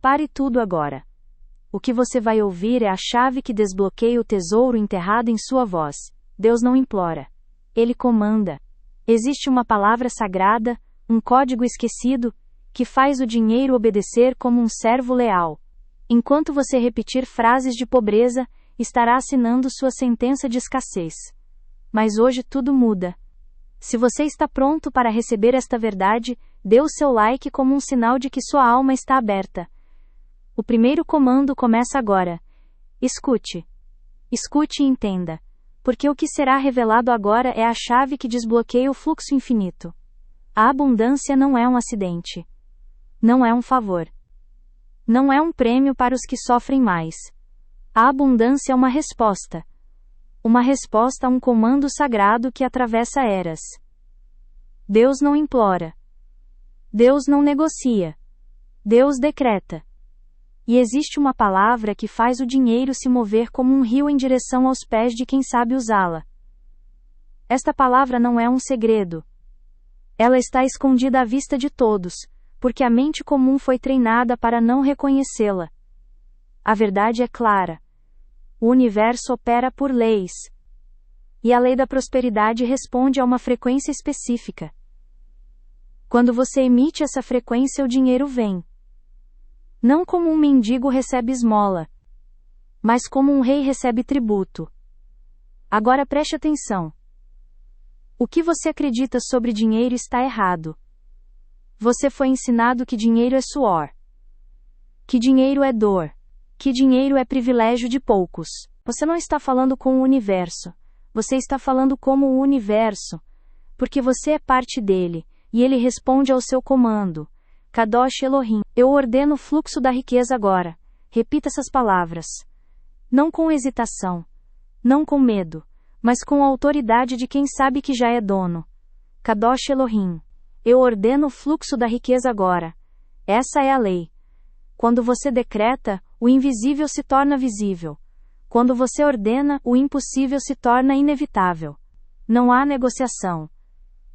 Pare tudo agora. O que você vai ouvir é a chave que desbloqueia o tesouro enterrado em sua voz. Deus não implora. Ele comanda. Existe uma palavra sagrada, um código esquecido, que faz o dinheiro obedecer como um servo leal. Enquanto você repetir frases de pobreza, estará assinando sua sentença de escassez. Mas hoje tudo muda. Se você está pronto para receber esta verdade, dê o seu like como um sinal de que sua alma está aberta. O primeiro comando começa agora. Escute. Escute e entenda. Porque o que será revelado agora é a chave que desbloqueia o fluxo infinito. A abundância não é um acidente. Não é um favor. Não é um prêmio para os que sofrem mais. A abundância é uma resposta. Uma resposta a um comando sagrado que atravessa eras. Deus não implora. Deus não negocia. Deus decreta. E existe uma palavra que faz o dinheiro se mover como um rio em direção aos pés de quem sabe usá-la. Esta palavra não é um segredo. Ela está escondida à vista de todos, porque a mente comum foi treinada para não reconhecê-la. A verdade é clara. O universo opera por leis. E a lei da prosperidade responde a uma frequência específica. Quando você emite essa frequência, o dinheiro vem. Não como um mendigo recebe esmola, mas como um rei recebe tributo. Agora preste atenção. O que você acredita sobre dinheiro está errado. Você foi ensinado que dinheiro é suor, que dinheiro é dor, que dinheiro é privilégio de poucos. Você não está falando com o universo. Você está falando como o universo, porque você é parte dele, e ele responde ao seu comando. Kadosh Elohim, eu ordeno o fluxo da riqueza agora. Repita essas palavras. Não com hesitação. Não com medo. Mas com a autoridade de quem sabe que já é dono. Kadosh Elohim, eu ordeno o fluxo da riqueza agora. Essa é a lei. Quando você decreta, o invisível se torna visível. Quando você ordena, o impossível se torna inevitável. Não há negociação.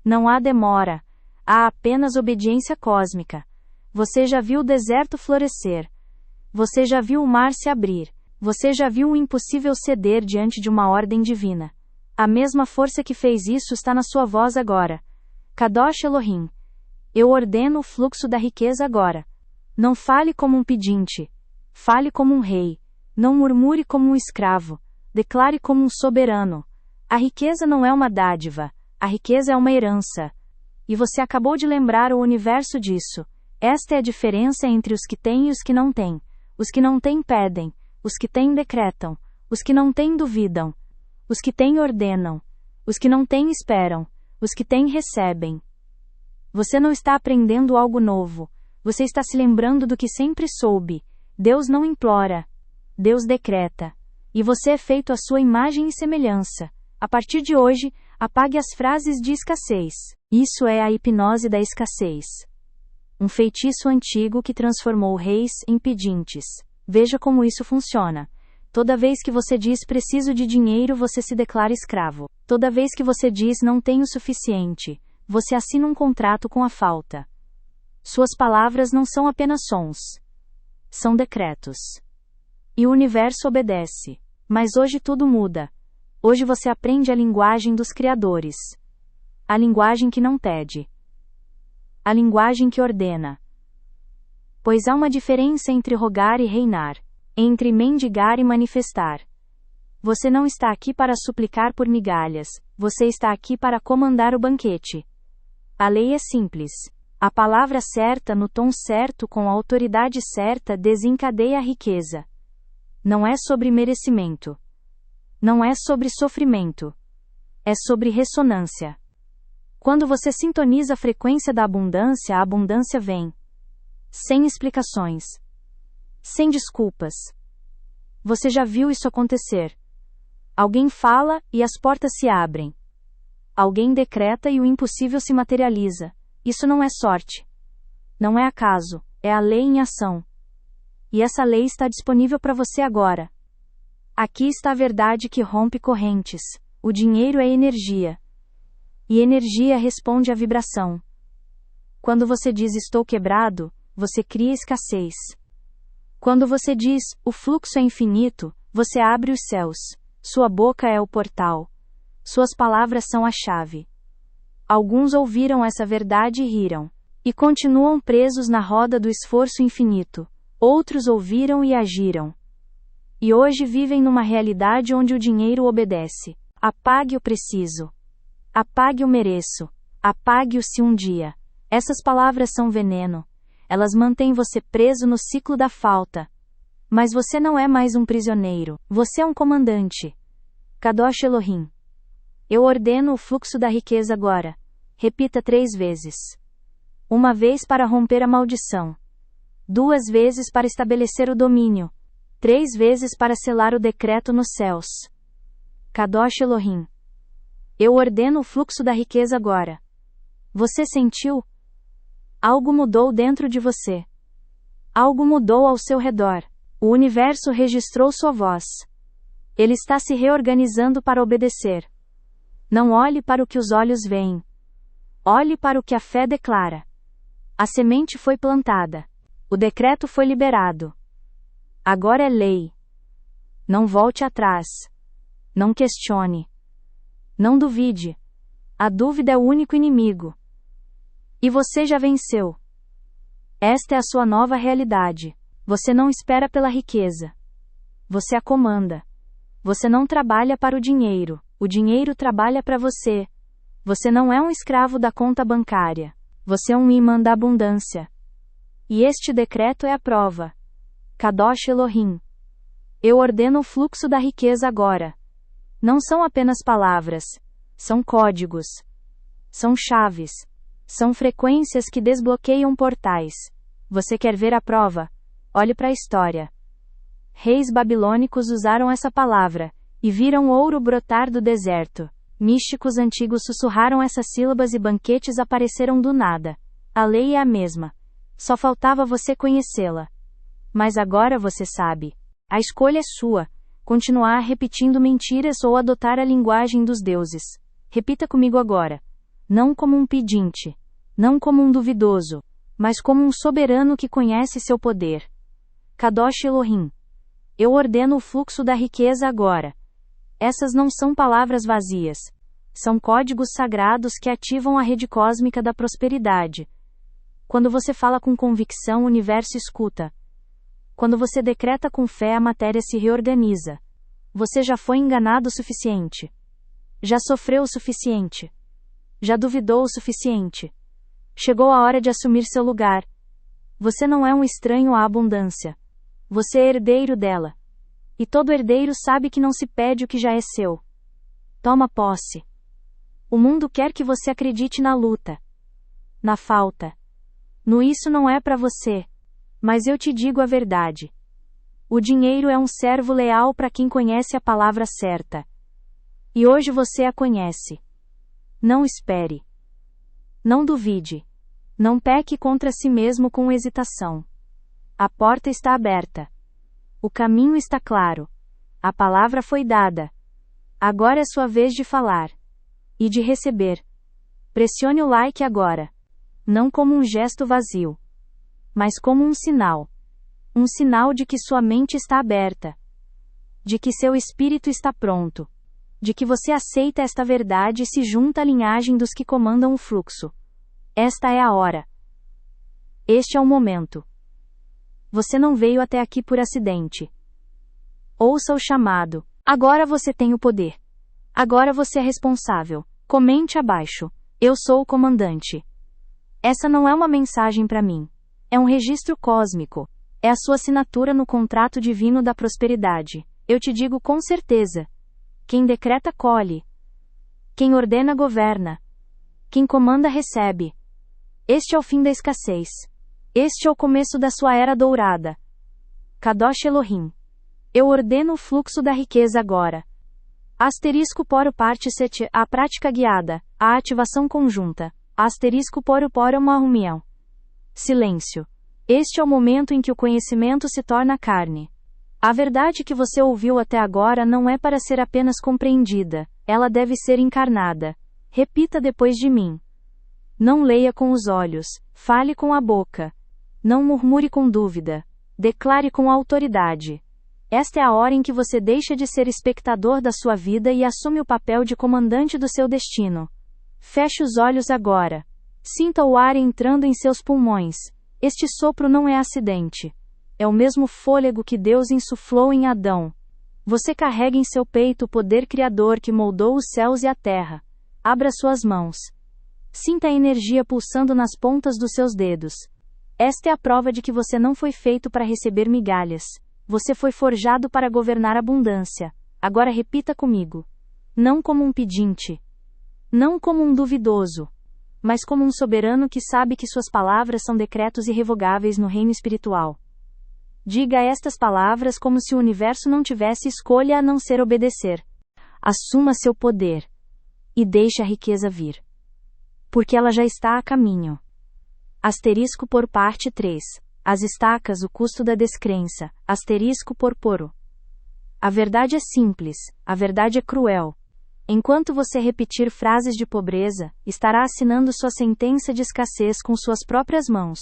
Não há demora. Há apenas obediência cósmica. Você já viu o deserto florescer. Você já viu o mar se abrir. Você já viu o impossível ceder diante de uma ordem divina. A mesma força que fez isso está na sua voz agora. Kadosh Elohim, eu ordeno o fluxo da riqueza agora. Não fale como um pedinte. Fale como um rei. Não murmure como um escravo. Declare como um soberano. A riqueza não é uma dádiva. A riqueza é uma herança. E você acabou de lembrar o universo disso. Esta é a diferença entre os que têm e os que não têm. Os que não têm pedem. Os que têm decretam. Os que não têm duvidam. Os que têm ordenam. Os que não têm esperam. Os que têm recebem. Você não está aprendendo algo novo. Você está se lembrando do que sempre soube. Deus não implora. Deus decreta. E você é feito à sua imagem e semelhança. A partir de hoje, apague as frases de escassez. Isso é a hipnose da escassez. Um feitiço antigo que transformou reis em pedintes. Veja como isso funciona. Toda vez que você diz preciso de dinheiro, você se declara escravo. Toda vez que você diz não tenho o suficiente, você assina um contrato com a falta. Suas palavras não são apenas sons. São decretos. E o universo obedece. Mas hoje tudo muda. Hoje você aprende a linguagem dos criadores. A linguagem que não pede. A linguagem que ordena. Pois há uma diferença entre rogar e reinar, entre mendigar e manifestar. Você não está aqui para suplicar por migalhas, você está aqui para comandar o banquete. A lei é simples. A palavra certa no tom certo com a autoridade certa desencadeia a riqueza. Não é sobre merecimento. Não é sobre sofrimento. É sobre ressonância. Quando você sintoniza a frequência da abundância, a abundância vem. Sem explicações. Sem desculpas. Você já viu isso acontecer. Alguém fala e as portas se abrem. Alguém decreta e o impossível se materializa. Isso não é sorte. Não é acaso, é a lei em ação. E essa lei está disponível para você agora. Aqui está a verdade que rompe correntes. O dinheiro é energia. E energia responde à vibração. Quando você diz estou quebrado, você cria escassez. Quando você diz, o fluxo é infinito, você abre os céus. Sua boca é o portal. Suas palavras são a chave. Alguns ouviram essa verdade e riram. E continuam presos na roda do esforço infinito. Outros ouviram e agiram. E hoje vivem numa realidade onde o dinheiro obedece. Apague o preciso. Apague o mereço. Apague o se um dia. Essas palavras são veneno. Elas mantêm você preso no ciclo da falta. Mas você não é mais um prisioneiro. Você é um comandante. Kadosh Elohim. Eu ordeno o fluxo da riqueza agora. Repita 3 vezes. 1 vez para romper a maldição. 2 vezes para estabelecer o domínio. 3 vezes para selar o decreto nos céus. Kadosh Elohim. Eu ordeno o fluxo da riqueza agora. Você sentiu? Algo mudou dentro de você. Algo mudou ao seu redor. O universo registrou sua voz. Ele está se reorganizando para obedecer. Não olhe para o que os olhos veem. Olhe para o que a fé declara. A semente foi plantada. O decreto foi liberado. Agora é lei. Não volte atrás. Não questione. Não duvide. A dúvida é o único inimigo. E você já venceu. Esta é a sua nova realidade. Você não espera pela riqueza. Você a comanda. Você não trabalha para o dinheiro trabalha para você. Você não é um escravo da conta bancária. Você é um imã da abundância. E este decreto é a prova. Kadosh Elohim. Eu ordeno o fluxo da riqueza agora. Não são apenas palavras. São códigos. São chaves. São frequências que desbloqueiam portais. Você quer ver a prova? Olhe para a história. Reis babilônicos usaram essa palavra, e viram ouro brotar do deserto. Místicos antigos sussurraram essas sílabas e banquetes apareceram do nada. A lei é a mesma. Só faltava você conhecê-la. Mas agora você sabe. A escolha é sua. Continuar repetindo mentiras ou adotar a linguagem dos deuses. Repita comigo agora. Não como um pedinte. Não como um duvidoso. Mas como um soberano que conhece seu poder. Kadosh Elohim. Eu ordeno o fluxo da riqueza agora. Essas não são palavras vazias. São códigos sagrados que ativam a rede cósmica da prosperidade. Quando você fala com convicção, o universo escuta. Quando você decreta com fé, a matéria se reorganiza. Você já foi enganado o suficiente. Já sofreu o suficiente. Já duvidou o suficiente. Chegou a hora de assumir seu lugar. Você não é um estranho à abundância. Você é herdeiro dela. E todo herdeiro sabe que não se pede o que já é seu. Toma posse. O mundo quer que você acredite na luta. Na falta. No isso não é para você. Mas eu te digo a verdade. O dinheiro é um servo leal para quem conhece a palavra certa. E hoje você a conhece. Não espere. Não duvide. Não peque contra si mesmo com hesitação. A porta está aberta. O caminho está claro. A palavra foi dada. Agora é sua vez de falar. E de receber. Pressione o like agora. Não como um gesto vazio. Mas como um sinal. Um sinal de que sua mente está aberta. De que seu espírito está pronto. De que você aceita esta verdade e se junta à linhagem dos que comandam o fluxo. Esta é a hora. Este é o momento. Você não veio até aqui por acidente. Ouça o chamado. Agora você tem o poder. Agora você é responsável. Comente abaixo. Eu sou o comandante. Essa não é uma mensagem para mim. É um registro cósmico. É a sua assinatura no contrato divino da prosperidade. Eu te digo com certeza. Quem decreta colhe. Quem ordena governa. Quem comanda recebe. Este é o fim da escassez. Este é o começo da sua era dourada. Kadosh Elohim. Eu ordeno o fluxo da riqueza agora. Asterisco poro parte set, a prática guiada, a ativação conjunta. Asterisco poro uma reunião. Silêncio. Este é o momento em que o conhecimento se torna carne. A verdade que você ouviu até agora não é para ser apenas compreendida, ela deve ser encarnada. Repita depois de mim. Não leia com os olhos, fale com a boca. Não murmure com dúvida. Declare com autoridade. Esta é a hora em que você deixa de ser espectador da sua vida e assume o papel de comandante do seu destino. Feche os olhos agora. Sinta o ar entrando em seus pulmões. Este sopro não é acidente. É o mesmo fôlego que Deus insuflou em Adão. Você carrega em seu peito o poder criador que moldou os céus e a terra. Abra suas mãos. Sinta a energia pulsando nas pontas dos seus dedos. Esta é a prova de que você não foi feito para receber migalhas. Você foi forjado para governar a abundância. Agora repita comigo. Não como um pedinte. Não como um duvidoso. Mas como um soberano que sabe que suas palavras são decretos irrevogáveis no reino espiritual. Diga estas palavras como se o universo não tivesse escolha a não ser obedecer. Assuma seu poder. E deixe a riqueza vir. Porque ela já está a caminho. Asterisco por parte 3. As estacas, o custo da descrença. Asterisco por poro. A verdade é simples, a verdade é cruel. Enquanto você repetir frases de pobreza, estará assinando sua sentença de escassez com suas próprias mãos.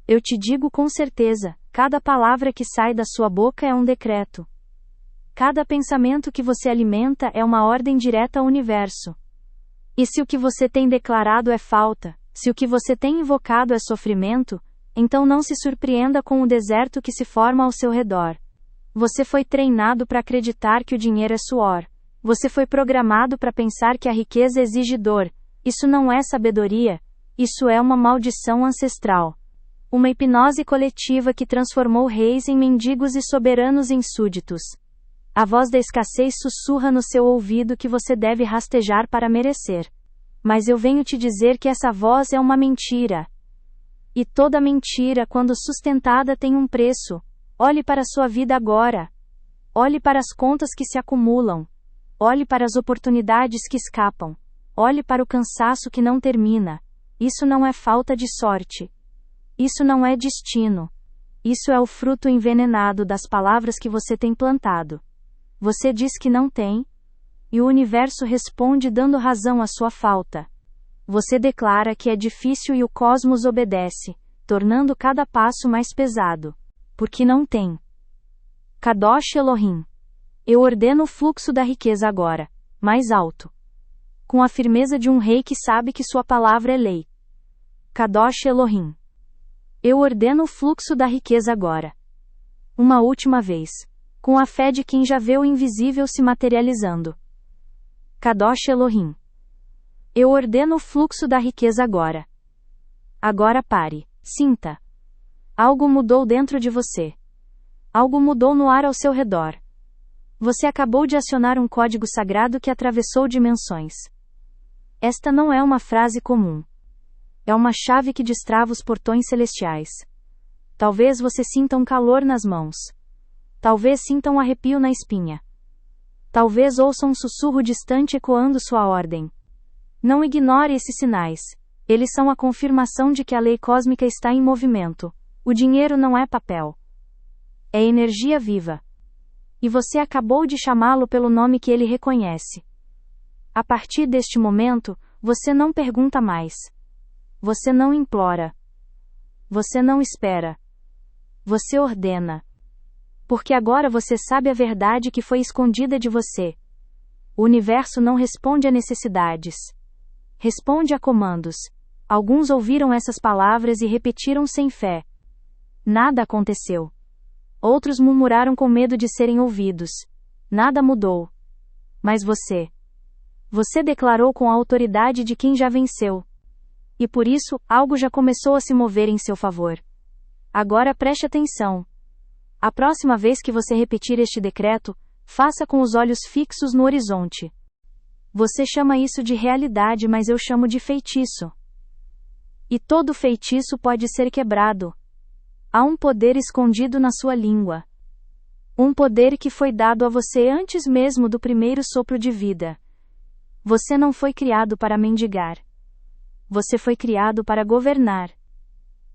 Eu te digo com certeza, cada palavra que sai da sua boca é um decreto. Cada pensamento que você alimenta é uma ordem direta ao universo. E se o que você tem declarado é falta, se o que você tem invocado é sofrimento, então não se surpreenda com o deserto que se forma ao seu redor. Você foi treinado para acreditar que o dinheiro é suor. Você foi programado para pensar que a riqueza exige dor. Isso não é sabedoria, isso é uma maldição ancestral. Uma hipnose coletiva que transformou reis em mendigos e soberanos em súditos. A voz da escassez sussurra no seu ouvido que você deve rastejar para merecer. Mas eu venho te dizer que essa voz é uma mentira. E toda mentira, quando sustentada, tem um preço. Olhe para a sua vida agora. Olhe para as contas que se acumulam. Olhe para as oportunidades que escapam. Olhe para o cansaço que não termina. Isso não é falta de sorte. Isso não é destino. Isso é o fruto envenenado das palavras que você tem plantado. Você diz que não tem, e o universo responde dando razão à sua falta. Você declara que é difícil e o cosmos obedece, tornando cada passo mais pesado. Porque não tem. Kadosh Elohim. Eu ordeno o fluxo da riqueza agora, mais alto. Com a firmeza de um rei que sabe que sua palavra é lei. Kadosh Elohim. Eu ordeno o fluxo da riqueza agora. Uma última vez. Com a fé de quem já vê o invisível se materializando. Kadosh Elohim. Eu ordeno o fluxo da riqueza agora. Agora pare. Sinta. Algo mudou dentro de você. Algo mudou no ar ao seu redor. Você acabou de acionar um código sagrado que atravessou dimensões. Esta não é uma frase comum. É uma chave que destrava os portões celestiais. Talvez você sinta um calor nas mãos. Talvez sinta um arrepio na espinha. Talvez ouça um sussurro distante ecoando sua ordem. Não ignore esses sinais. Eles são a confirmação de que a lei cósmica está em movimento. O dinheiro não é papel. É energia viva. E você acabou de chamá-lo pelo nome que ele reconhece. A partir deste momento, você não pergunta mais. Você não implora. Você não espera. Você ordena. Porque agora você sabe a verdade que foi escondida de você. O universo não responde a necessidades. Responde a comandos. Alguns ouviram essas palavras e repetiram sem fé. Nada aconteceu. Outros murmuraram com medo de serem ouvidos. Nada mudou. Mas você. Você declarou com a autoridade de quem já venceu. E por isso, algo já começou a se mover em seu favor. Agora preste atenção. A próxima vez que você repetir este decreto, faça com os olhos fixos no horizonte. Você chama isso de realidade, mas eu chamo de feitiço. E todo feitiço pode ser quebrado. Há um poder escondido na sua língua. Um poder que foi dado a você antes mesmo do primeiro sopro de vida. Você não foi criado para mendigar. Você foi criado para governar.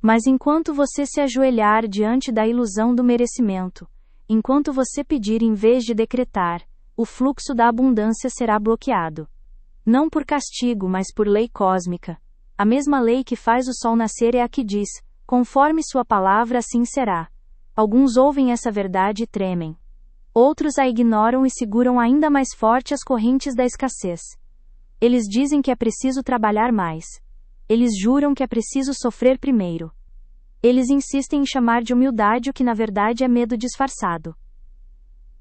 Mas enquanto você se ajoelhar diante da ilusão do merecimento, enquanto você pedir em vez de decretar, o fluxo da abundância será bloqueado. Não por castigo, mas por lei cósmica. A mesma lei que faz o sol nascer é a que diz, conforme sua palavra assim será. Alguns ouvem essa verdade e tremem. Outros a ignoram e seguram ainda mais forte as correntes da escassez. Eles dizem que é preciso trabalhar mais. Eles juram que é preciso sofrer primeiro. Eles insistem em chamar de humildade o que na verdade é medo disfarçado.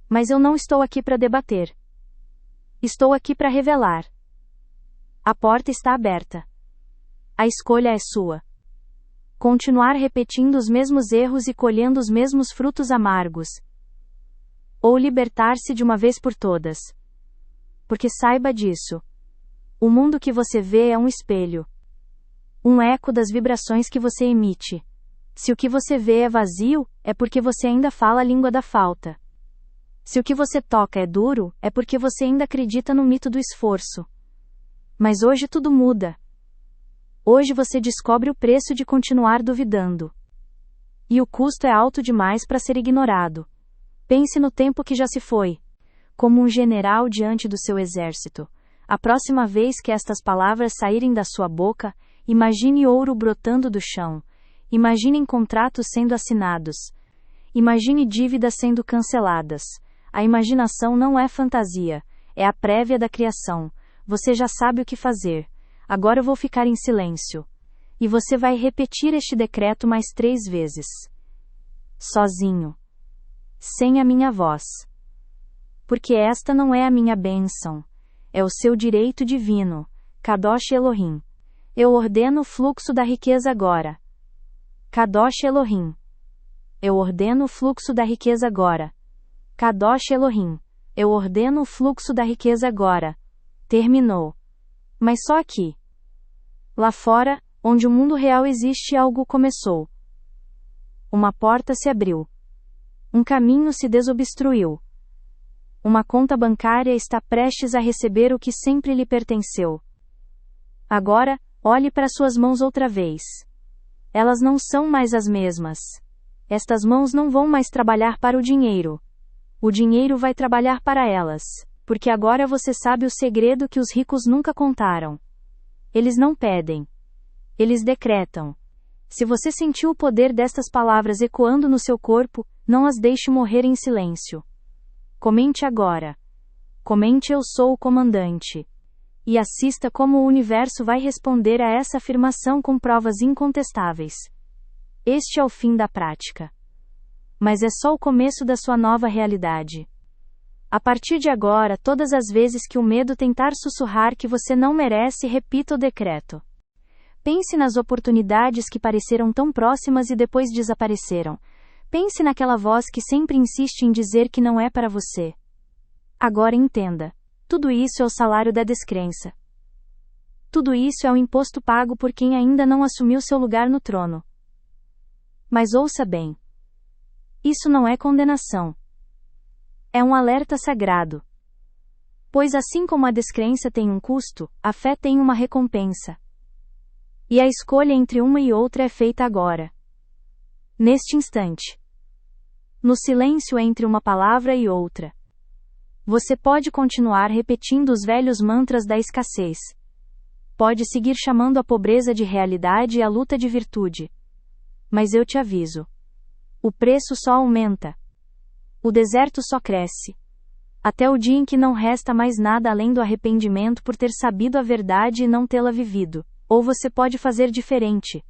Mas eu não estou aqui para debater. Estou aqui para revelar. A porta está aberta. A escolha é sua. Continuar repetindo os mesmos erros e colhendo os mesmos frutos amargos. Ou libertar-se de uma vez por todas. Porque saiba disso. O mundo que você vê é um espelho. Um eco das vibrações que você emite. Se o que você vê é vazio, é porque você ainda fala a língua da falta. Se o que você toca é duro, é porque você ainda acredita no mito do esforço. Mas hoje tudo muda. Hoje você descobre o preço de continuar duvidando. E o custo é alto demais para ser ignorado. Pense no tempo que já se foi. Como um general diante do seu exército. A próxima vez que estas palavras saírem da sua boca, imagine ouro brotando do chão. Imagine contratos sendo assinados. Imagine dívidas sendo canceladas. A imaginação não é fantasia, é a prévia da criação. Você já sabe o que fazer. Agora eu vou ficar em silêncio. E você vai repetir este decreto mais 3 vezes. Sozinho. Sem a minha voz. Porque esta não é a minha bênção. É o seu direito divino. Kadosh Elohim. Eu ordeno o fluxo da riqueza agora. Kadosh Elohim. Eu ordeno o fluxo da riqueza agora. Kadosh Elohim. Eu ordeno o fluxo da riqueza agora. Terminou. Mas só aqui. Lá fora, onde o mundo real existe, algo começou. Uma porta se abriu. Um caminho se desobstruiu. Uma conta bancária está prestes a receber o que sempre lhe pertenceu. Agora, olhe para suas mãos outra vez. Elas não são mais as mesmas. Estas mãos não vão mais trabalhar para o dinheiro. O dinheiro vai trabalhar para elas, porque agora você sabe o segredo que os ricos nunca contaram. Eles não pedem. Eles decretam. Se você sentiu o poder destas palavras ecoando no seu corpo, não as deixe morrer em silêncio. Comente agora. Comente eu sou o comandante. E assista como o universo vai responder a essa afirmação com provas incontestáveis. Este é o fim da prática. Mas é só o começo da sua nova realidade. A partir de agora, todas as vezes que o medo tentar sussurrar que você não merece, repita o decreto. Pense nas oportunidades que pareceram tão próximas e depois desapareceram. Pense naquela voz que sempre insiste em dizer que não é para você. Agora entenda. Tudo isso é o salário da descrença. Tudo isso é o imposto pago por quem ainda não assumiu seu lugar no trono. Mas ouça bem. Isso não é condenação. É um alerta sagrado. Pois assim como a descrença tem um custo, a fé tem uma recompensa. E a escolha entre uma e outra é feita agora. Neste instante. No silêncio entre uma palavra e outra. Você pode continuar repetindo os velhos mantras da escassez. Pode seguir chamando a pobreza de realidade e a luta de virtude. Mas eu te aviso. O preço só aumenta. O deserto só cresce. Até o dia em que não resta mais nada além do arrependimento por ter sabido a verdade e não tê-la vivido. Ou você pode fazer diferente.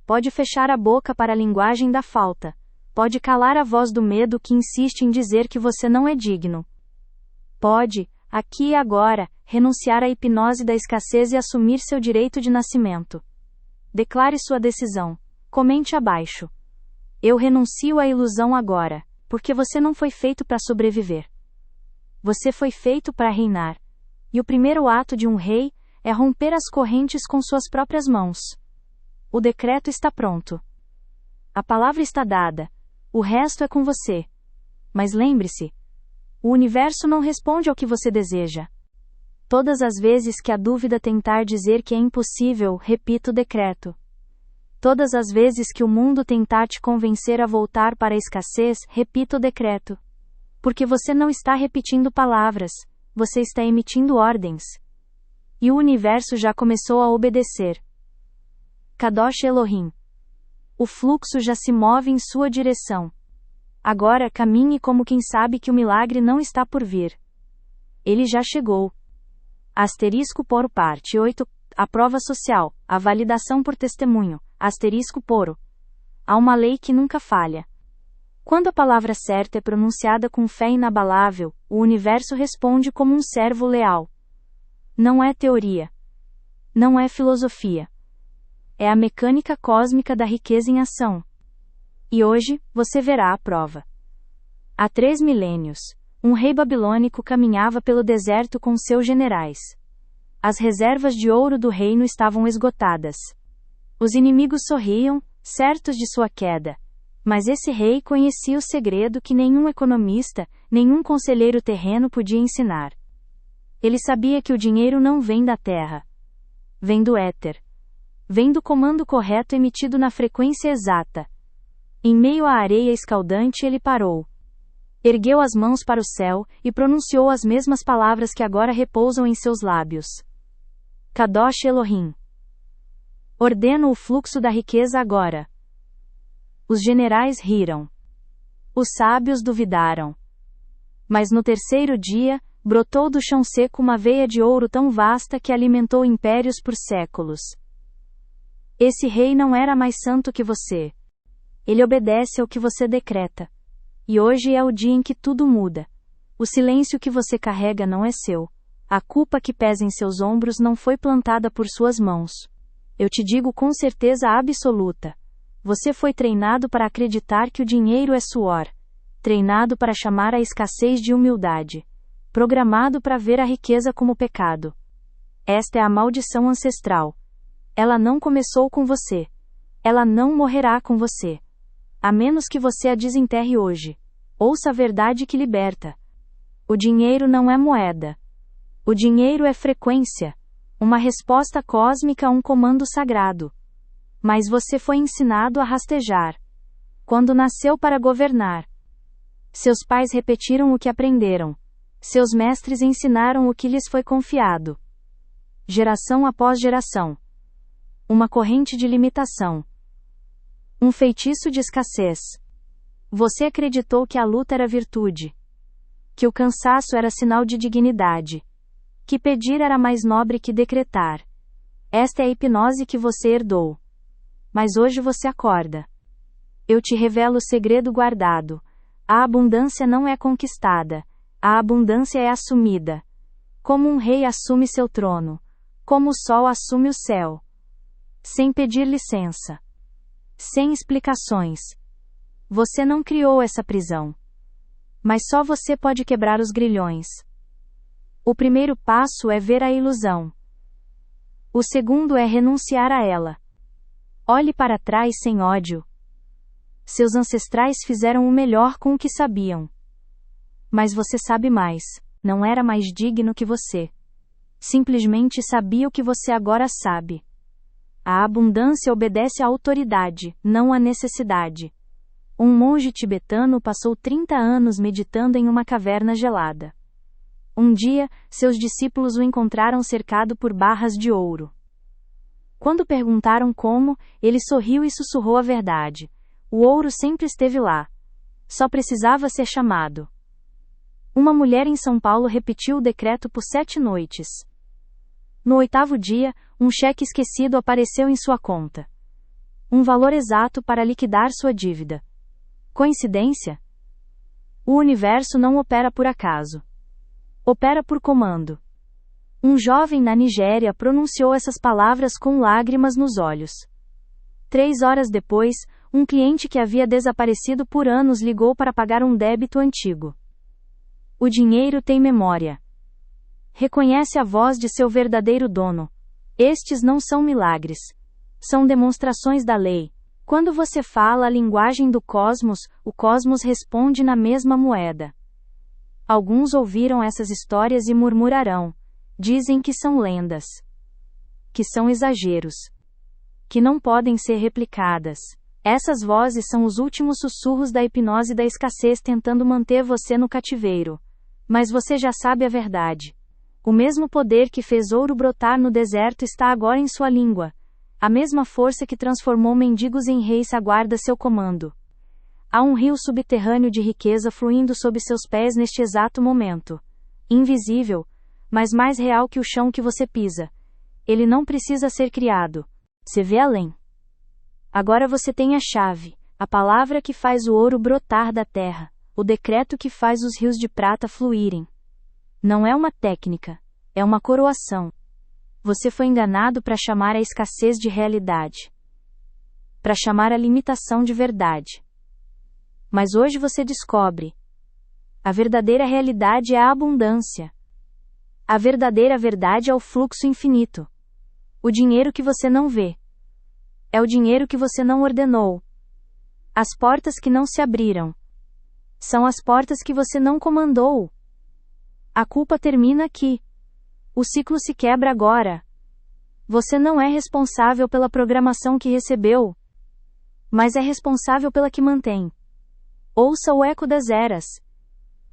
Pode fechar a boca para a linguagem da falta. Pode calar a voz do medo que insiste em dizer que você não é digno. Pode, aqui e agora, renunciar à hipnose da escassez e assumir seu direito de nascimento. Declare sua decisão. Comente abaixo. Eu renuncio à ilusão agora, porque você não foi feito para sobreviver. Você foi feito para reinar. E o primeiro ato de um rei é romper as correntes com suas próprias mãos. O decreto está pronto. A palavra está dada. O resto é com você. Mas lembre-se, o universo não responde ao que você deseja. Todas as vezes que a dúvida tentar dizer que é impossível, repita o decreto. Todas as vezes que o mundo tentar te convencer a voltar para a escassez, repita o decreto. Porque você não está repetindo palavras, você está emitindo ordens. E o universo já começou a obedecer. Kadosh Elohim. O fluxo já se move em sua direção. Agora caminhe como quem sabe que o milagre não está por vir. Ele já chegou. Asterisco por parte 8. A prova social, a validação por testemunho. Asterisco poro. Há uma lei que nunca falha. Quando a palavra certa é pronunciada com fé inabalável, o universo responde como um servo leal. Não é teoria. Não é filosofia. É a mecânica cósmica da riqueza em ação. E hoje, você verá a prova. Há 3 milênios, um rei babilônico caminhava pelo deserto com seus generais. As reservas de ouro do reino estavam esgotadas. Os inimigos sorriam, certos de sua queda. Mas esse rei conhecia o segredo que nenhum economista, nenhum conselheiro terreno podia ensinar. Ele sabia que o dinheiro não vem da terra. Vem do éter. Vem do comando correto emitido na frequência exata. Em meio à areia escaldante ele parou. Ergueu as mãos para o céu, e pronunciou as mesmas palavras que agora repousam em seus lábios. Kadosh Elohim. Ordeno o fluxo da riqueza agora. Os generais riram. Os sábios duvidaram. Mas no terceiro dia, brotou do chão seco uma veia de ouro tão vasta que alimentou impérios por séculos. Esse rei não era mais santo que você. Ele obedece ao que você decreta. E hoje é o dia em que tudo muda. O silêncio que você carrega não é seu. A culpa que pesa em seus ombros não foi plantada por suas mãos. Eu te digo com certeza absoluta. Você foi treinado para acreditar que o dinheiro é suor. Treinado para chamar a escassez de humildade. Programado para ver a riqueza como pecado. Esta é a maldição ancestral. Ela não começou com você. Ela não morrerá com você. A menos que você a desenterre hoje. Ouça a verdade que liberta. O dinheiro não é moeda. O dinheiro é frequência. Uma resposta cósmica a um comando sagrado. Mas você foi ensinado a rastejar. Quando nasceu para governar. Seus pais repetiram o que aprenderam. Seus mestres ensinaram o que lhes foi confiado. Geração após geração. Uma corrente de limitação. Um feitiço de escassez. Você acreditou que a luta era virtude. Que o cansaço era sinal de dignidade. Que pedir era mais nobre que decretar. Esta é a hipnose que você herdou. Mas hoje você acorda. Eu te revelo o segredo guardado. A abundância não é conquistada. A abundância é assumida. Como um rei assume seu trono. Como o sol assume o céu. Sem pedir licença. Sem explicações. Você não criou essa prisão. Mas só você pode quebrar os grilhões. O primeiro passo é ver a ilusão. O segundo é renunciar a ela. Olhe para trás sem ódio. Seus ancestrais fizeram o melhor com o que sabiam. Mas você sabe mais. Não era mais digno que você. Simplesmente sabia o que você agora sabe. A abundância obedece à autoridade, não à necessidade. Um monge tibetano passou 30 anos meditando em uma caverna gelada. Um dia, seus discípulos o encontraram cercado por barras de ouro. Quando perguntaram como, ele sorriu e sussurrou a verdade. O ouro sempre esteve lá. Só precisava ser chamado. Uma mulher em São Paulo repetiu o decreto por 7 noites. No 8º dia, um cheque esquecido apareceu em sua conta. Um valor exato para liquidar sua dívida. Coincidência? O universo não opera por acaso. Opera por comando. Um jovem na Nigéria pronunciou essas palavras com lágrimas nos olhos. 3 horas depois, um cliente que havia desaparecido por anos ligou para pagar um débito antigo. O dinheiro tem memória. Reconhece a voz de seu verdadeiro dono. Estes não são milagres. São demonstrações da lei. Quando você fala a linguagem do cosmos, o cosmos responde na mesma moeda. Alguns ouviram essas histórias e murmurarão. Dizem que são lendas. Que são exageros. Que não podem ser replicadas. Essas vozes são os últimos sussurros da hipnose da escassez tentando manter você no cativeiro. Mas você já sabe a verdade. O mesmo poder que fez ouro brotar no deserto está agora em sua língua. A mesma força que transformou mendigos em reis aguarda seu comando. Há um rio subterrâneo de riqueza fluindo sob seus pés neste exato momento. Invisível, mas mais real que o chão que você pisa. Ele não precisa ser criado. Você vê além. Agora você tem a chave, a palavra que faz o ouro brotar da terra, o decreto que faz os rios de prata fluírem. Não é uma técnica, é uma coroação. Você foi enganado para chamar a escassez de realidade, para chamar a limitação de verdade. Mas hoje você descobre: a verdadeira realidade é a abundância. A verdadeira verdade é o fluxo infinito. O dinheiro que você não vê é o dinheiro que você não ordenou. As portas que não se abriram são as portas que você não comandou. A culpa termina aqui. O ciclo se quebra agora. Você não é responsável pela programação que recebeu, mas é responsável pela que mantém. Ouça o eco das eras,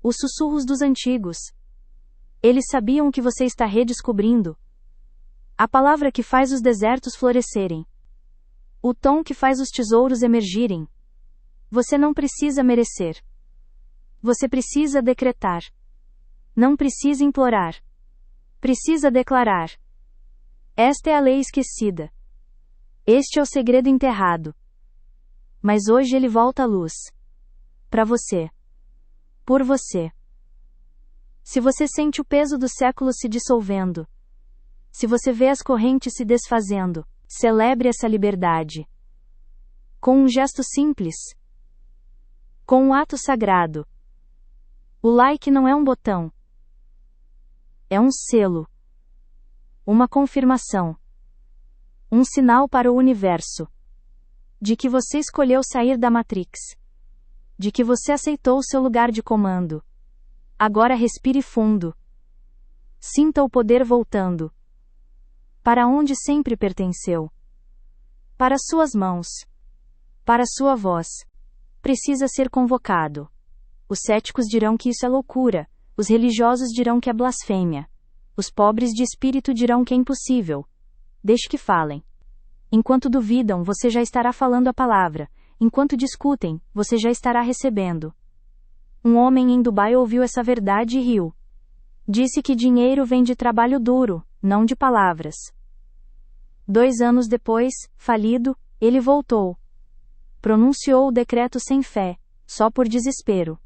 os sussurros dos antigos. Eles sabiam o que você está redescobrindo. A palavra que faz os desertos florescerem. O tom que faz os tesouros emergirem. Você não precisa merecer. Você precisa decretar. Não precisa implorar. Precisa declarar. Esta é a lei esquecida. Este é o segredo enterrado. Mas hoje ele volta à luz. Para você. Por você. Se você sente o peso do século se dissolvendo, se você vê as correntes se desfazendo, celebre essa liberdade. Com um gesto simples. Com um ato sagrado. O like não é um botão. É um selo. Uma confirmação. Um sinal para o universo. De que você escolheu sair da Matrix. De que você aceitou o seu lugar de comando. Agora respire fundo. Sinta o poder voltando. Para onde sempre pertenceu. Para suas mãos. Para sua voz. Precisa ser convocado. Os céticos dirão que isso é loucura. Os religiosos dirão que é blasfêmia. Os pobres de espírito dirão que é impossível. Deixe que falem. Enquanto duvidam, você já estará falando a palavra. Enquanto discutem, você já estará recebendo. Um homem em Dubai ouviu essa verdade e riu. Disse que dinheiro vem de trabalho duro, não de palavras. 2 anos depois, falido, ele voltou. Pronunciou o decreto sem fé, só por desespero.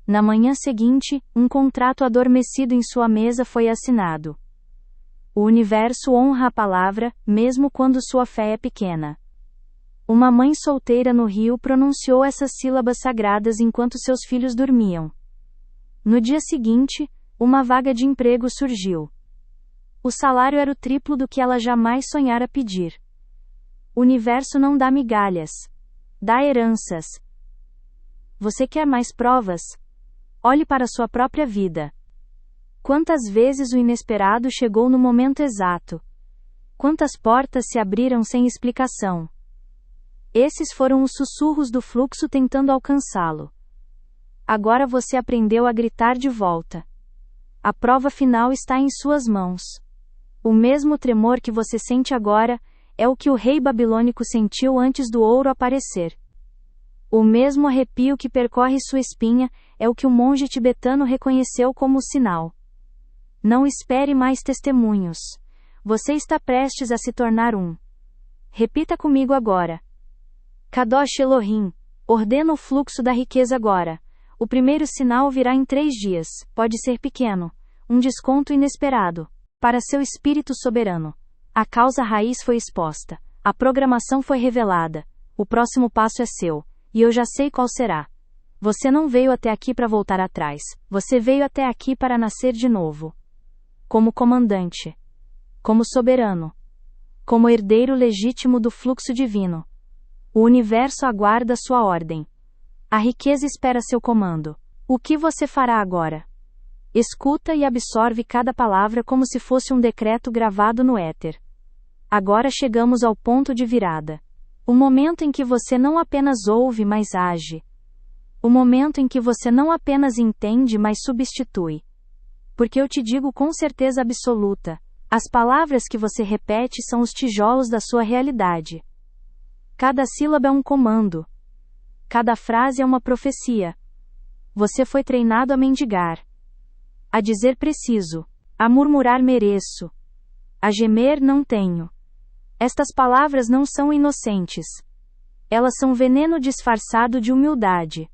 Na manhã seguinte, um contrato adormecido em sua mesa foi assinado. O universo honra a palavra, mesmo quando sua fé é pequena. Uma mãe solteira no Rio pronunciou essas sílabas sagradas enquanto seus filhos dormiam. No dia seguinte, uma vaga de emprego surgiu. O salário era o triplo do que ela jamais sonhara pedir. O universo não dá migalhas. Dá heranças. Você quer mais provas? Olhe para sua própria vida. Quantas vezes o inesperado chegou no momento exato? Quantas portas se abriram sem explicação? Esses foram os sussurros do fluxo tentando alcançá-lo. Agora você aprendeu a gritar de volta. A prova final está em suas mãos. O mesmo tremor que você sente agora é o que o rei babilônico sentiu antes do ouro aparecer. O mesmo arrepio que percorre sua espinha é o que o monge tibetano reconheceu como sinal. Não espere mais testemunhos. Você está prestes a se tornar um. Repita comigo agora. Kadosh Elohim, ordena o fluxo da riqueza agora. O primeiro sinal virá em 3 dias, pode ser pequeno, um desconto inesperado. Para seu espírito soberano. A causa raiz foi exposta. A programação foi revelada. O próximo passo é seu. E eu já sei qual será. Você não veio até aqui para voltar atrás. Você veio até aqui para nascer de novo. Como comandante. Como soberano. Como herdeiro legítimo do fluxo divino. O universo aguarda sua ordem. A riqueza espera seu comando. O que você fará agora? Escuta e absorve cada palavra como se fosse um decreto gravado no éter. Agora chegamos ao ponto de virada. O momento em que você não apenas ouve, mas age. O momento em que você não apenas entende, mas substitui. Porque eu te digo com certeza absoluta, as palavras que você repete são os tijolos da sua realidade. Cada sílaba é um comando. Cada frase é uma profecia. Você foi treinado a mendigar, a dizer preciso, a murmurar mereço, a gemer não tenho. Estas palavras não são inocentes. Elas são veneno disfarçado de humildade.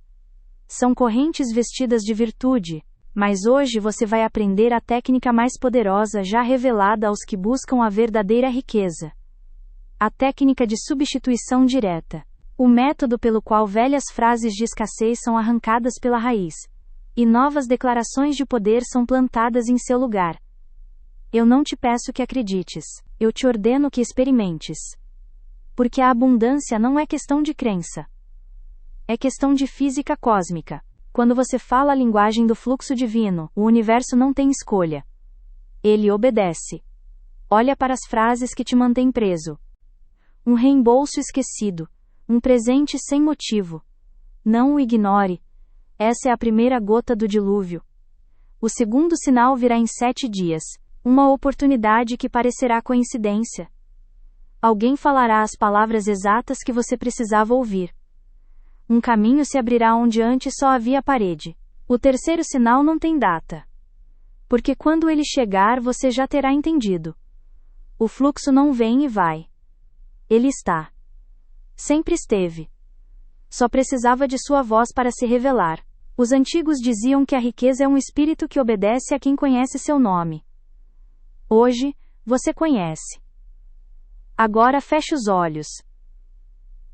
São correntes vestidas de virtude, mas hoje você vai aprender a técnica mais poderosa já revelada aos que buscam a verdadeira riqueza. A técnica de substituição direta. O método pelo qual velhas frases de escassez são arrancadas pela raiz, e novas declarações de poder são plantadas em seu lugar. Eu não te peço que acredites, eu te ordeno que experimentes. Porque a abundância não é questão de crença. É questão de física cósmica. Quando você fala a linguagem do fluxo divino, o universo não tem escolha. Ele obedece. Olha para as frases que te mantêm preso. Um reembolso esquecido. Um presente sem motivo. Não o ignore. Essa é a primeira gota do dilúvio. O segundo sinal virá em 7 dias. Uma oportunidade que parecerá coincidência. Alguém falará as palavras exatas que você precisava ouvir. Um caminho se abrirá onde antes só havia parede. O terceiro sinal não tem data. Porque quando ele chegar você já terá entendido. O fluxo não vem e vai. Ele está. Sempre esteve. Só precisava de sua voz para se revelar. Os antigos diziam que a riqueza é um espírito que obedece a quem conhece seu nome. Hoje, você conhece. Agora feche os olhos.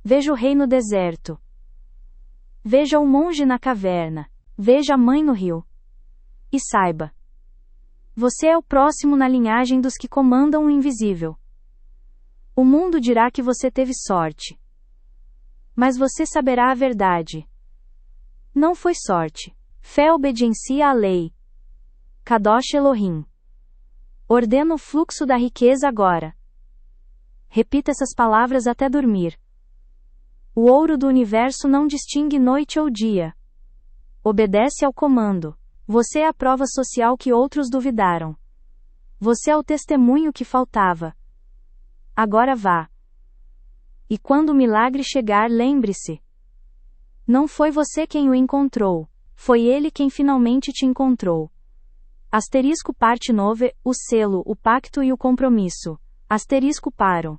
Veja o rei no deserto. Veja o monge na caverna. Veja a mãe no rio. E saiba. Você é o próximo na linhagem dos que comandam o invisível. O mundo dirá que você teve sorte. Mas você saberá a verdade. Não foi sorte. Fé obediencia à lei. Kadosh Elohim. Ordena o fluxo da riqueza agora. Repita essas palavras até dormir. O ouro do universo não distingue noite ou dia. Obedece ao comando. Você é a prova social que outros duvidaram. Você é o testemunho que faltava. Agora vá. E quando o milagre chegar, lembre-se. Não foi você quem o encontrou. Foi ele quem finalmente te encontrou. Asterisco parte 9, o selo, o pacto e o compromisso. Asterisco param.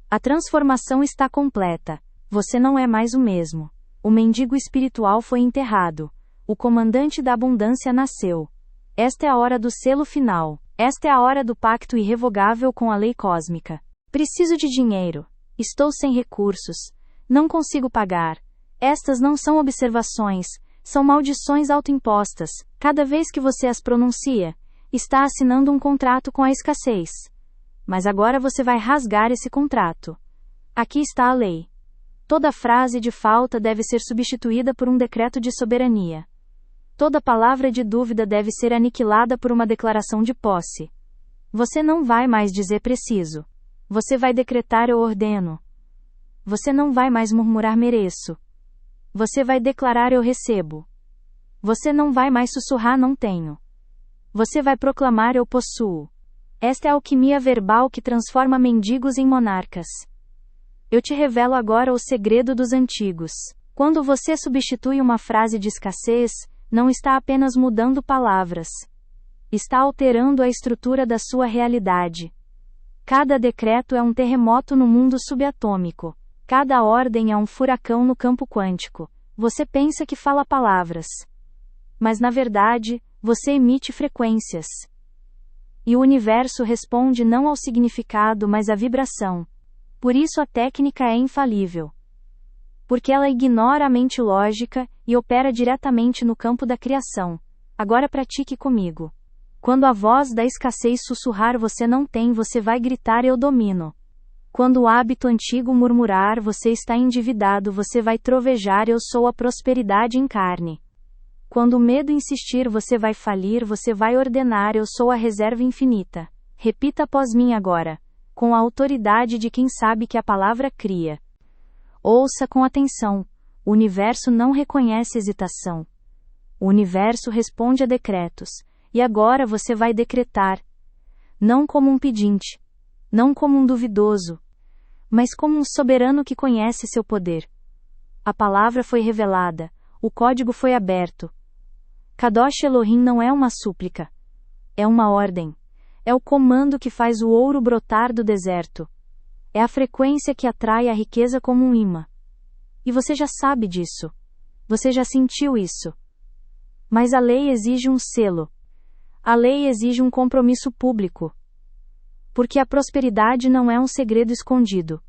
A transformação está completa. Você não é mais o mesmo. O mendigo espiritual foi enterrado. O comandante da abundância nasceu. Esta é a hora do selo final. Esta é a hora do pacto irrevogável com a lei cósmica. Preciso de dinheiro. Estou sem recursos. Não consigo pagar. Estas não são observações, são maldições autoimpostas. Cada vez que você as pronuncia, está assinando um contrato com a escassez. Mas agora você vai rasgar esse contrato. Aqui está a lei. Toda frase de falta deve ser substituída por um decreto de soberania. Toda palavra de dúvida deve ser aniquilada por uma declaração de posse. Você não vai mais dizer preciso. Você vai decretar eu ordeno. Você não vai mais murmurar mereço. Você vai declarar eu recebo. Você não vai mais sussurrar não tenho. Você vai proclamar eu possuo. Esta é a alquimia verbal que transforma mendigos em monarcas. Eu te revelo agora o segredo dos antigos. Quando você substitui uma frase de escassez, não está apenas mudando palavras. Está alterando a estrutura da sua realidade. Cada decreto é um terremoto no mundo subatômico. Cada ordem é um furacão no campo quântico. Você pensa que fala palavras. Mas na verdade, você emite frequências. E o universo responde não ao significado, mas à vibração. Por isso a técnica é infalível. Porque ela ignora a mente lógica e opera diretamente no campo da criação. Agora pratique comigo. Quando a voz da escassez sussurrar você não tem, você vai gritar eu domino. Quando o hábito antigo murmurar você está endividado, você vai trovejar eu sou a prosperidade em carne. Quando o medo insistir você vai falir, você vai ordenar eu sou a reserva infinita. Repita após mim agora, com a autoridade de quem sabe que a palavra cria. Ouça com atenção, o universo não reconhece hesitação. O universo responde a decretos. E agora você vai decretar, não como um pedinte, não como um duvidoso, mas como um soberano que conhece seu poder. A palavra foi revelada, o código foi aberto. Kadosh Elohim não é uma súplica. É uma ordem. É o comando que faz o ouro brotar do deserto. É a frequência que atrai a riqueza como um imã. E você já sabe disso. Você já sentiu isso. Mas a lei exige um selo. A lei exige um compromisso público. Porque a prosperidade não é um segredo escondido.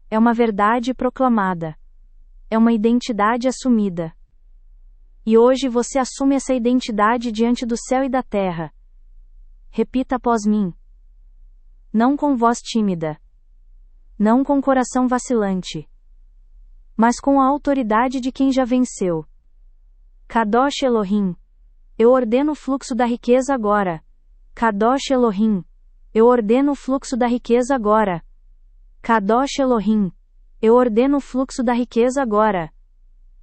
É uma verdade proclamada. É uma identidade assumida. E hoje você assume essa identidade diante do céu e da terra. Repita após mim. Não com voz tímida. Não com coração vacilante. Mas com a autoridade de quem já venceu. Kadosh Elohim. Eu ordeno o fluxo da riqueza agora. Kadosh Elohim. Eu ordeno o fluxo da riqueza agora. Kadosh Elohim. Eu ordeno o fluxo da riqueza agora.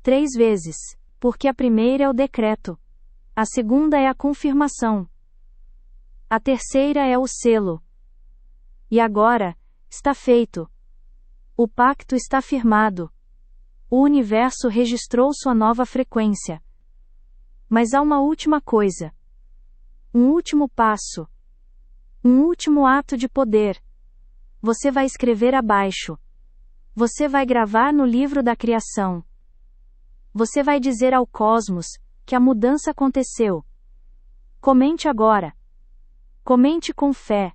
3 vezes, porque a primeira é o decreto. A segunda é a confirmação. A terceira é o selo. E agora, está feito. O pacto está firmado. O universo registrou sua nova frequência. Mas há uma última coisa. Um último passo. Um último ato de poder. Você vai escrever abaixo. Você vai gravar no livro da criação. Você vai dizer ao cosmos que a mudança aconteceu. Comente agora. Comente com fé.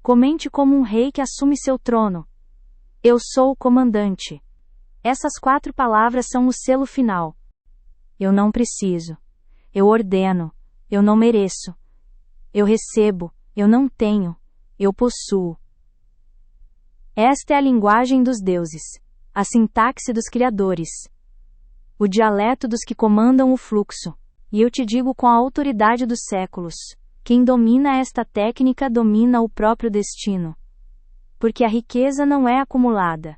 Comente como um rei que assume seu trono. Eu sou o comandante. Essas 4 palavras são o selo final. Eu não preciso. Eu ordeno. Eu não mereço. Eu recebo. Eu não tenho. Eu possuo. Esta é a linguagem dos deuses. A sintaxe dos criadores. O dialeto dos que comandam o fluxo. E eu te digo com a autoridade dos séculos. Quem domina esta técnica domina o próprio destino. Porque a riqueza não é acumulada.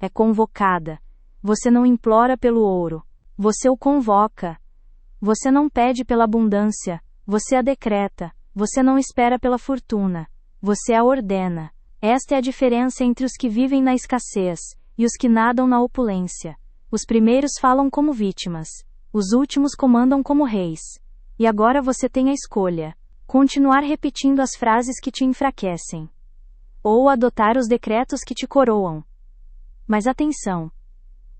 É convocada. Você não implora pelo ouro. Você o convoca. Você não pede pela abundância. Você a decreta. Você não espera pela fortuna. Você a ordena. Esta é a diferença entre os que vivem na escassez e os que nadam na opulência. Os primeiros falam como vítimas. Os últimos comandam como reis. E agora você tem a escolha. Continuar repetindo as frases que te enfraquecem. Ou adotar os decretos que te coroam. Mas atenção!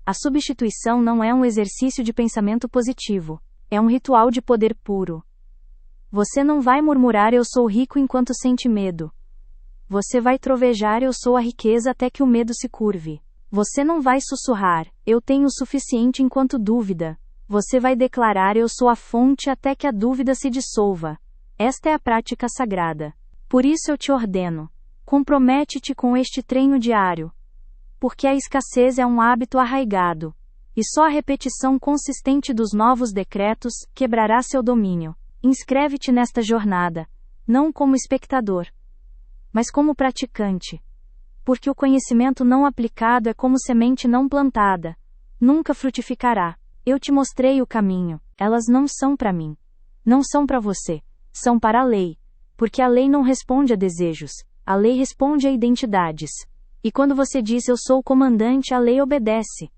A substituição não é um exercício de pensamento positivo. É um ritual de poder puro. Você não vai murmurar eu sou rico enquanto sente medo. Você vai trovejar eu sou a riqueza até que o medo se curve. Você não vai sussurrar eu tenho o suficiente enquanto dúvida. Você vai declarar eu sou a fonte até que a dúvida se dissolva. Esta é a prática sagrada. Por isso eu te ordeno. Compromete-te com este treino diário. Porque a escassez é um hábito arraigado. E só a repetição consistente dos novos decretos quebrará seu domínio. Inscreve-te nesta jornada. Não como espectador, mas como praticante. Porque o conhecimento não aplicado é como semente não plantada. Nunca frutificará. Eu te mostrei o caminho. Elas não são para mim. Não são para você. São para a lei. Porque a lei não responde a desejos. A lei responde a identidades. E quando você diz eu sou o comandante, a lei obedece.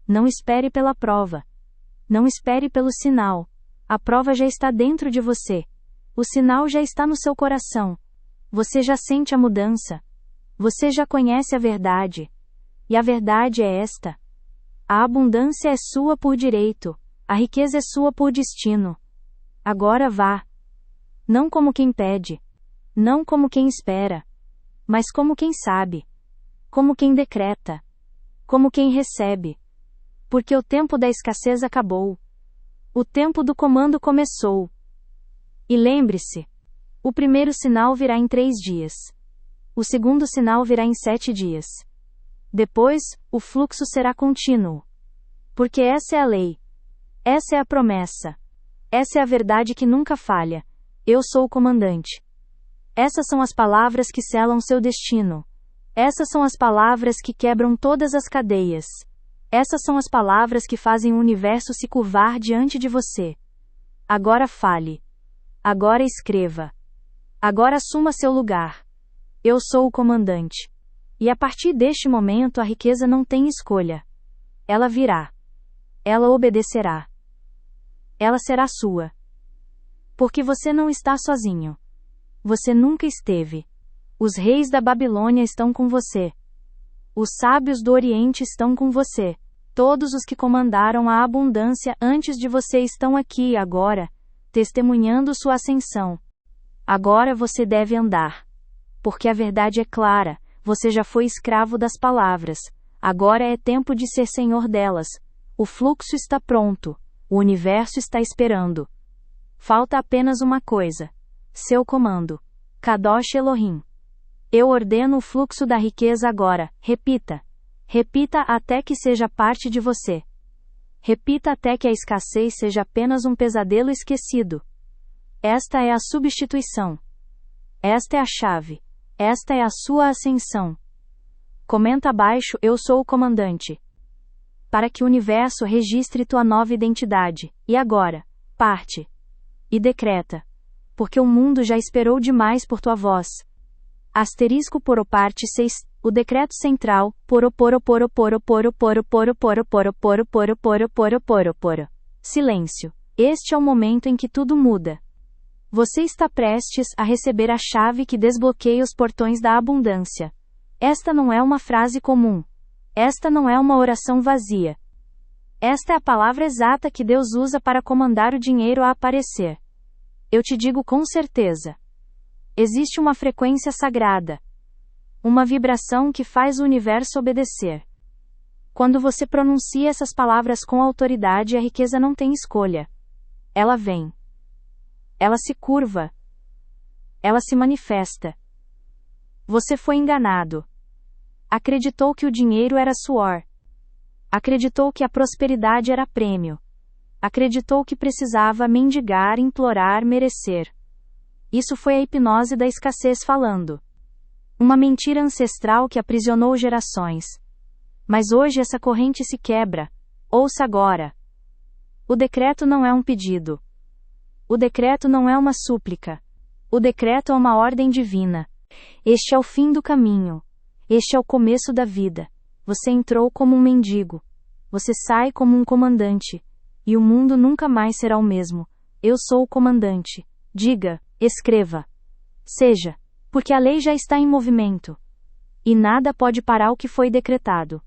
Não espere pela prova. Não espere pelo sinal. A prova já está dentro de você. O sinal já está no seu coração. Você já sente a mudança. Você já conhece a verdade. E a verdade é esta: a abundância é sua por direito. A riqueza é sua por destino. Agora vá. Não como quem pede. Não como quem espera. Mas como quem sabe. Como quem decreta. Como quem recebe. Porque o tempo da escassez acabou. O tempo do comando começou. E lembre-se: o primeiro sinal virá em 3 dias. O segundo sinal virá em 7 dias. Depois, o fluxo será contínuo. Porque essa é a lei. Essa é a promessa. Essa é a verdade que nunca falha. Eu sou o comandante. Essas são as palavras que selam seu destino. Essas são as palavras que quebram todas as cadeias. Essas são as palavras que fazem o universo se curvar diante de você. Agora fale. Agora escreva. Agora assuma seu lugar. Eu sou o comandante. E a partir deste momento a riqueza não tem escolha. Ela virá. Ela obedecerá. Ela será sua. Porque você não está sozinho. Você nunca esteve. Os reis da Babilônia estão com você. Os sábios do Oriente estão com você. Todos os que comandaram a abundância antes de você estão aqui e agora, testemunhando sua ascensão. Agora você deve andar. Porque a verdade é clara, você já foi escravo das palavras. Agora é tempo de ser senhor delas. O fluxo está pronto. O universo está esperando. Falta apenas uma coisa. Seu comando. Kadosh Elohim. Eu ordeno o fluxo da riqueza agora. Repita. Repita até que seja parte de você. Repita até que a escassez seja apenas um pesadelo esquecido. Esta é a substituição. Esta é a chave. Esta é a sua ascensão. Comenta abaixo: eu sou o comandante. Para que o universo registre tua nova identidade. E agora, parte. E decreta. Porque o mundo já esperou demais por tua voz. Asterisco por parte 6. O decreto central. Silêncio. Este é o momento em que tudo muda. Você está prestes a receber a chave que desbloqueia os portões da abundância. Esta não é uma frase comum. Esta não é uma oração vazia. Esta é a palavra exata que Deus usa para comandar o dinheiro a aparecer. Eu te digo com certeza. Existe uma frequência sagrada. Uma vibração que faz o universo obedecer. Quando você pronuncia essas palavras com autoridade, a riqueza não tem escolha. Ela vem. Ela se curva. Ela se manifesta. Você foi enganado. Acreditou que o dinheiro era suor. Acreditou que a prosperidade era prêmio. Acreditou que precisava mendigar, implorar, merecer. Isso foi a hipnose da escassez falando. Uma mentira ancestral que aprisionou gerações. Mas hoje essa corrente se quebra. Ouça agora. O decreto não é um pedido. O decreto não é uma súplica. O decreto é uma ordem divina. Este é o fim do caminho. Este é o começo da vida. Você entrou como um mendigo. Você sai como um comandante. E o mundo nunca mais será o mesmo. Eu sou o comandante. Diga, escreva. Seja. Porque a lei já está em movimento. E nada pode parar o que foi decretado.